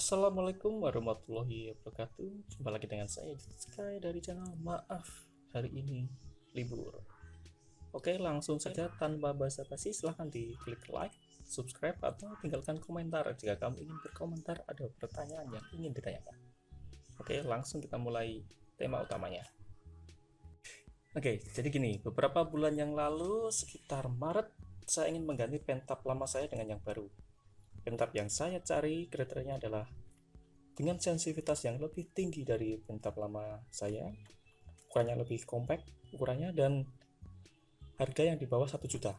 Assalamualaikum warahmatullahi wabarakatuh. Jumpa lagi dengan saya Sky dari channel Maaf Hari Ini Libur. Oke, langsung saja tanpa basa-basi silahkan diklik like, subscribe, atau tinggalkan komentar jika kamu ingin berkomentar ada pertanyaan yang ingin ditanyakan. Oke, langsung kita mulai tema utamanya. Oke, jadi gini, beberapa bulan yang lalu sekitar Maret saya ingin mengganti pentap lama saya dengan yang baru. Pentap yang saya cari kriterianya adalah dengan sensitivitas yang lebih tinggi dari pentap lama saya, ukurannya lebih compact ukurannya, dan harga yang di bawah 1 juta.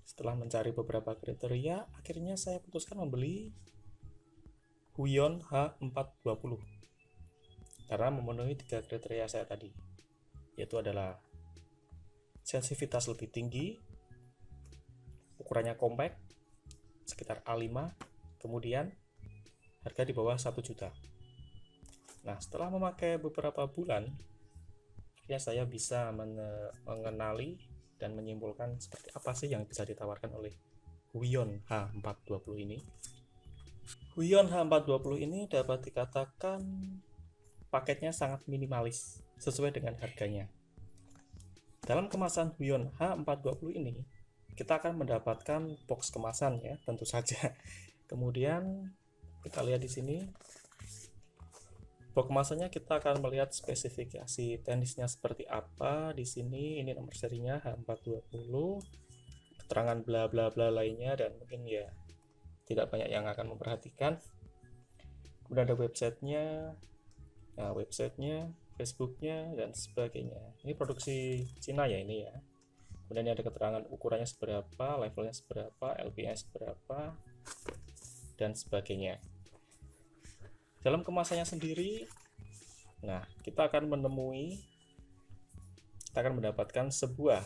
Setelah mencari beberapa kriteria, akhirnya saya putuskan membeli Huion H420 karena memenuhi 3 kriteria saya tadi, yaitu adalah sensitivitas lebih tinggi, ukurannya compact sekitar A5, kemudian harga di bawah 1 juta. Nah, setelah memakai beberapa bulan, akhirnya saya bisa mengenali dan menyimpulkan seperti apa sih yang bisa ditawarkan oleh Huion H420 ini. Huion H420 ini dapat dikatakan paketnya sangat minimalis sesuai dengan harganya. Dalam kemasan Huion H420 ini, kita akan mendapatkan box kemasan ya, tentu saja. Kemudian kita lihat di sini box kemasannya, kita akan melihat spesifikasi teknisnya seperti apa. Di sini ini nomor serinya H420, keterangan bla bla bla lainnya, dan mungkin ya tidak banyak yang akan memperhatikan. Kemudian ada websitenya, Facebooknya, dan sebagainya. Ini produksi Cina ya ini ya. Kemudian ini ada keterangan ukurannya seberapa, levelnya seberapa, LPS seberapa, dan sebagainya. Dalam kemasannya sendiri, nah kita akan mendapatkan sebuah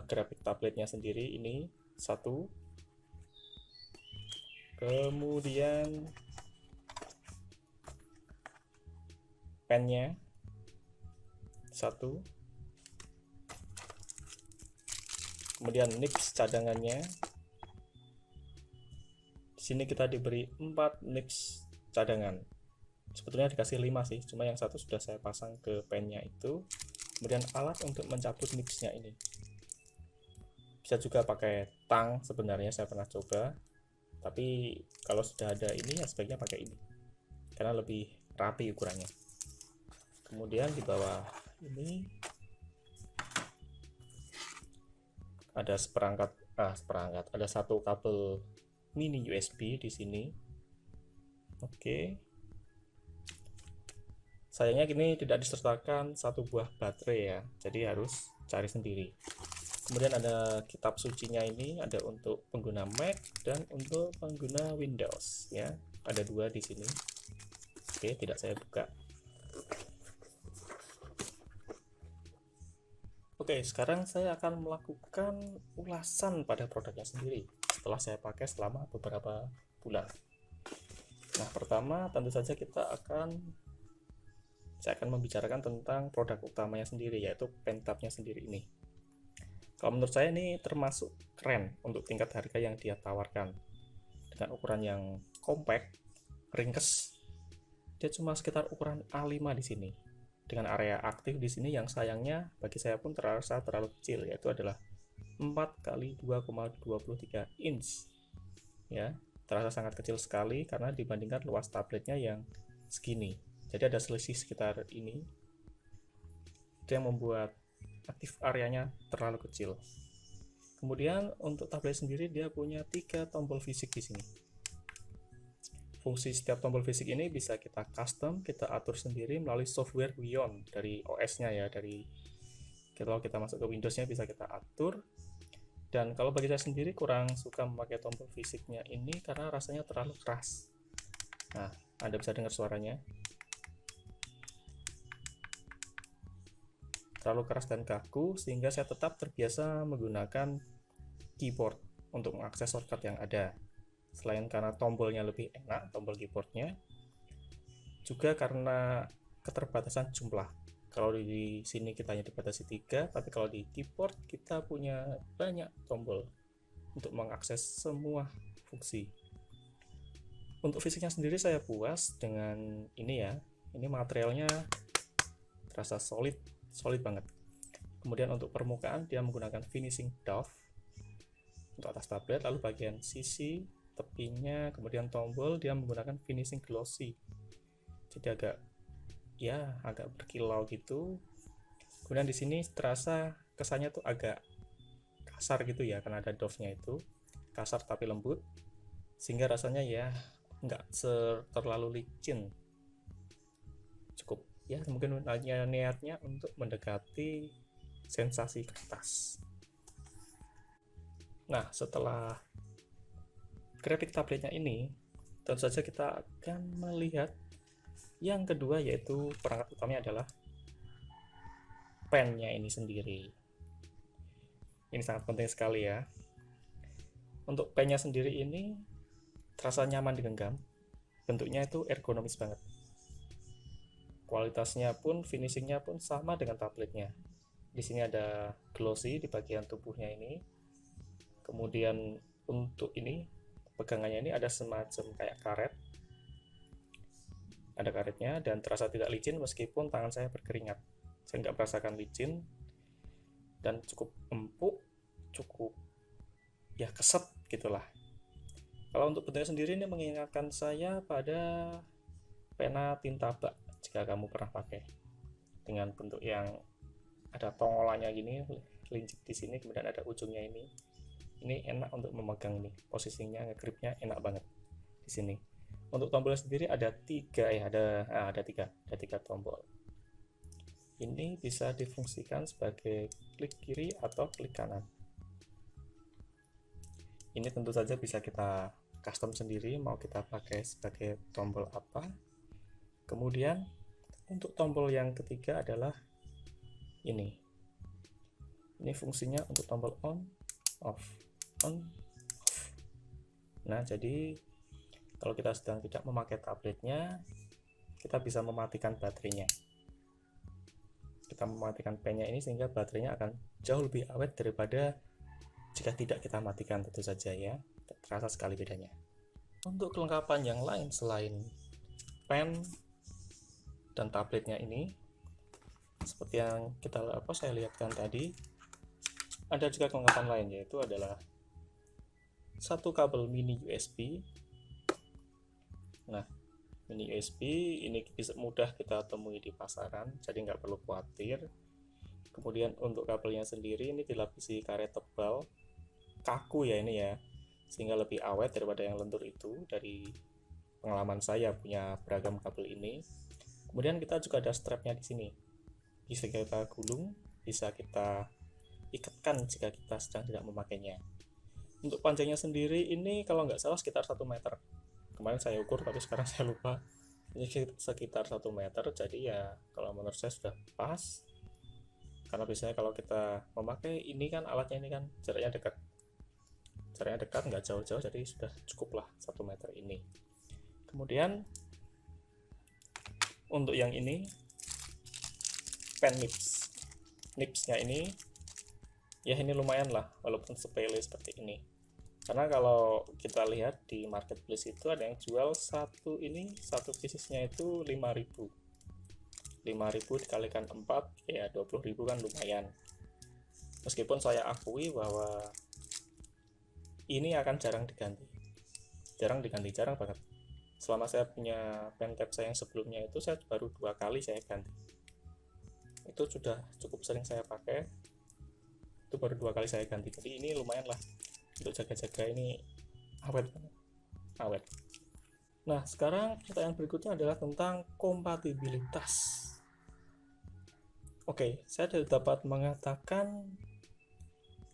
grafik tabletnya sendiri, ini satu, kemudian pennya satu, kemudian nips cadangannya. Di sini kita diberi 4 nips cadangan. Sebetulnya dikasih 5 sih, cuma yang satu sudah saya pasang ke pennya itu. Kemudian alat untuk mencabut nipsnya ini. Bisa juga pakai tang, sebenarnya saya pernah coba. Tapi kalau sudah ada ini ya sebaiknya pakai ini, karena lebih rapi ukurannya. Kemudian di bawah ini ada ada satu kabel mini USB di sini. Oke. Sayangnya gini tidak disertakan satu buah baterai ya, jadi harus cari sendiri. Kemudian ada kitab sucinya, ini ada untuk pengguna Mac dan untuk pengguna Windows ya. Ada 2 di sini. Oke, tidak saya buka. Oke, sekarang saya akan melakukan ulasan pada produknya sendiri setelah saya pakai selama beberapa bulan. Nah, pertama tentu saja saya akan membicarakan tentang produk utamanya sendiri, yaitu pentapnya sendiri ini. Kalau menurut saya ini termasuk keren untuk tingkat harga yang dia tawarkan. Dengan ukuran yang compact, ringkes, dia cuma sekitar ukuran A5 di sini. Dengan area aktif di sini yang sayangnya bagi saya pun terasa terlalu kecil, yaitu adalah 4 kali 2,23 inch. Ya, terasa sangat kecil sekali karena dibandingkan luas tabletnya yang segini. Jadi ada selisih sekitar ini. Itu yang membuat aktif areanya terlalu kecil. Kemudian untuk tablet sendiri dia punya 3 tombol fisik di sini. Fungsi setiap tombol fisik ini bisa kita custom, kita atur sendiri melalui software Huion dari OS-nya ya, kalau kita masuk ke Windows-nya bisa kita atur. Dan kalau bagi saya sendiri kurang suka memakai tombol fisiknya ini karena rasanya terlalu keras. Nah, Anda bisa dengar suaranya. Terlalu keras dan kaku sehingga saya tetap terbiasa menggunakan keyboard untuk mengakses shortcut yang ada. Selain karena tombolnya lebih enak, tombol keyboardnya, juga karena keterbatasan jumlah. Kalau di sini kita hanya dibatasi 3, tapi kalau di keyboard kita punya banyak tombol untuk mengakses semua fungsi. Untuk fisiknya sendiri saya puas dengan ini ya. Ini materialnya terasa solid banget. Kemudian untuk permukaan dia menggunakan finishing doff untuk atas tablet, lalu bagian sisi, tepinya, kemudian tombol dia menggunakan finishing glossy. Jadi agak berkilau gitu. Kemudian di sini terasa kesannya tuh agak kasar gitu ya, karena ada doff-nya itu. Kasar tapi lembut. Sehingga rasanya ya nggak terlalu licin. Cukup ya, mungkin hanya niatnya untuk mendekati sensasi kertas. Nah, setelah grafik tabletnya ini, tentu saja kita akan melihat yang kedua, yaitu perangkat utamanya adalah pennya ini sendiri. Ini sangat penting sekali ya. Untuk pennya sendiri ini terasa nyaman digenggam, bentuknya itu ergonomis banget. Kualitasnya pun, finishingnya pun sama dengan tabletnya. Di sini ada glossy di bagian tubuhnya ini. Kemudian untuk ini, pegangannya ini ada semacam kayak karet. Ada karetnya dan terasa tidak licin meskipun tangan saya berkeringat. Saya nggak merasakan licin dan cukup empuk, cukup ya keset gitulah. Kalau untuk bentuknya sendiri ini mengingatkan saya pada pena tinta bak jika kamu pernah pakai, dengan bentuk yang ada tongolannya gini, lincip di sini, kemudian ada ujungnya ini. Ini enak untuk memegang nih, posisinya ngegripnya enak banget di sini. Untuk tombolnya sendiri ada tiga tombol. Ini bisa difungsikan sebagai klik kiri atau klik kanan. Ini tentu saja bisa kita custom sendiri, mau kita pakai sebagai tombol apa. Kemudian untuk tombol yang ketiga adalah ini. Ini fungsinya untuk tombol on, off. Nah, jadi kalau kita sedang tidak memakai tabletnya, kita bisa mematikan baterainya. Kita mematikan pennya ini sehingga baterainya akan jauh lebih awet daripada jika tidak kita matikan, tentu saja ya. Terasa sekali bedanya. Untuk kelengkapan yang lain selain pen dan tabletnya ini, seperti yang saya lihatkan tadi, ada juga kelengkapan lain, yaitu adalah satu kabel mini USB. Nah, mini USB ini bisa mudah kita temui di pasaran, jadi nggak perlu khawatir. Kemudian untuk kabelnya sendiri ini dilapisi karet tebal, kaku ya ini ya, sehingga lebih awet daripada yang lentur itu. Dari pengalaman saya punya beragam kabel ini. Kemudian kita juga ada strapnya di sini, bisa kita gulung, bisa kita ikatkan jika kita sedang tidak memakainya. Untuk panjangnya sendiri ini kalau nggak salah sekitar 1 meter. Kemarin saya ukur tapi sekarang saya lupa. Ini sekitar 1 meter, jadi ya kalau menurut saya sudah pas. Karena biasanya kalau kita memakai ini kan alatnya ini kan jaraknya dekat, nggak jauh-jauh, jadi sudah cukup lah 1 meter ini. Kemudian untuk yang ini pen nipsnya ini ya ini lumayan lah, walaupun sepele seperti ini. Karena kalau kita lihat di marketplace itu ada yang jual satu piecesnya itu 5.000 dikalikan 4 ya 20.000 kan lumayan. Meskipun saya akui bahwa ini akan jarang diganti banget. Selama saya punya pen tab saya yang sebelumnya itu, saya baru 2 kali saya ganti. Itu sudah cukup sering saya pakai, itu baru 2 kali saya ganti. Jadi ini lumayan lah untuk jaga-jaga, ini awet. Nah, sekarang pertanyaan berikutnya adalah tentang kompatibilitas. Oke, saya dapat mengatakan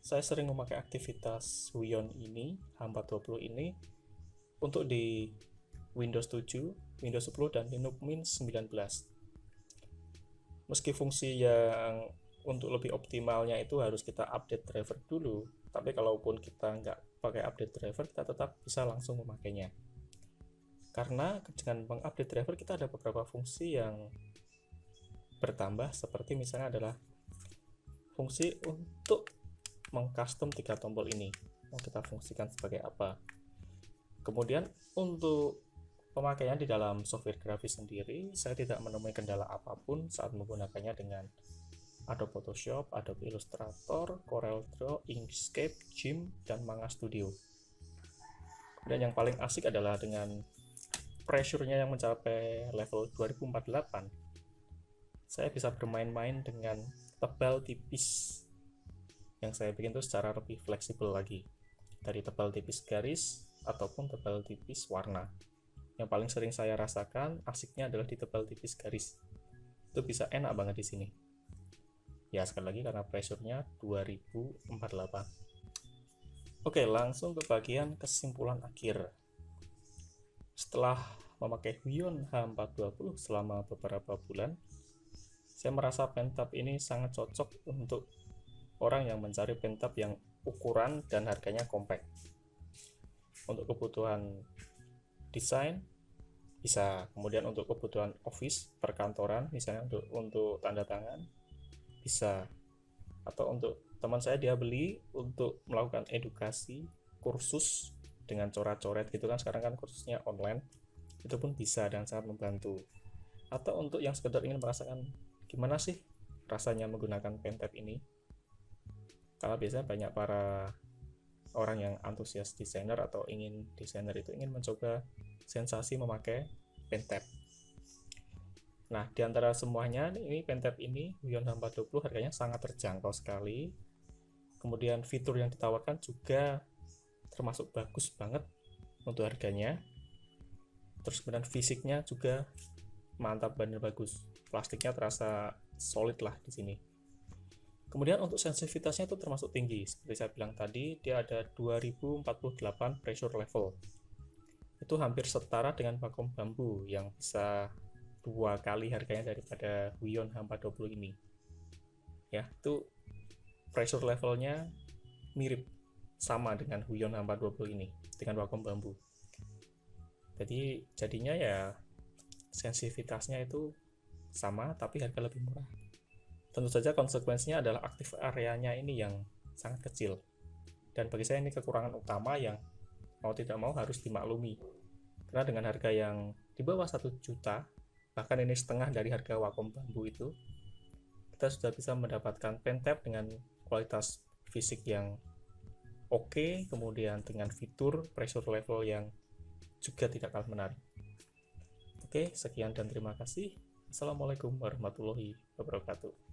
saya sering memakai aktivitas Huion ini, H420 ini, untuk di Windows 7, Windows 10, dan Linux Mint 19. Meski fungsi yang untuk lebih optimalnya itu harus kita update driver dulu, tapi kalaupun kita nggak pakai update driver, kita tetap bisa langsung memakainya. Karena dengan mengupdate driver kita ada beberapa fungsi yang bertambah, seperti misalnya adalah fungsi untuk mengcustom 3 tombol ini. Mau kita fungsikan sebagai apa? Kemudian untuk pemakaian di dalam software grafis sendiri, saya tidak menemui kendala apapun saat menggunakannya dengan Adobe Photoshop, Adobe Illustrator, CorelDRAW, Inkscape, GIMP, dan Manga Studio. Dan yang paling asik adalah dengan pressure-nya yang mencapai level 2048, saya bisa bermain-main dengan tebal tipis yang saya bikin itu secara lebih fleksibel lagi, dari tebal tipis garis ataupun tebal tipis warna. Yang paling sering saya rasakan asiknya adalah di tebal tipis garis. Itu bisa enak banget di sini. Ya, sekali lagi karena pressure-nya 2048. Oke, langsung ke bagian kesimpulan akhir. Setelah memakai Huion H420 selama beberapa bulan, saya merasa pentap ini sangat cocok untuk orang yang mencari pentap yang ukuran dan harganya compact. Untuk kebutuhan desain bisa, kemudian untuk kebutuhan office perkantoran misalnya untuk tanda tangan bisa, atau untuk teman saya dia beli untuk melakukan edukasi kursus dengan coret-coret gitu kan, sekarang kan kursusnya online, itu pun bisa dan sangat membantu. Atau untuk yang sekedar ingin merasakan gimana sih rasanya menggunakan pentap ini, karena biasanya banyak para orang yang antusias desainer atau ingin desainer itu ingin mencoba sensasi memakai pentap. Nah, diantara semuanya ini pentap ini Huion H420 harganya sangat terjangkau sekali. Kemudian fitur yang ditawarkan juga termasuk bagus banget untuk harganya. Terus kemudian fisiknya juga mantap, bener bagus. Plastiknya terasa solid lah di sini. Kemudian untuk sensitivitasnya itu termasuk tinggi. Seperti saya bilang tadi, dia ada 2048 pressure level. Itu hampir setara dengan vakum bambu yang bisa 2 kali harganya daripada Huion H420 ini. Ya, itu pressure levelnya mirip sama dengan Huion H420 ini dengan vakum bambu. Jadi jadinya ya sensitivitasnya itu sama tapi harga lebih murah. Tentu saja konsekuensinya adalah aktif areanya ini yang sangat kecil, dan bagi saya ini kekurangan utama yang mau tidak mau harus dimaklumi, karena dengan harga yang di bawah 1 juta, bahkan ini setengah dari harga vakum bambu itu, kita sudah bisa mendapatkan pentap dengan kualitas fisik yang oke, kemudian dengan fitur pressure level yang juga tidak kalah menarik. Oke, sekian dan terima kasih. Assalamualaikum warahmatullahi wabarakatuh.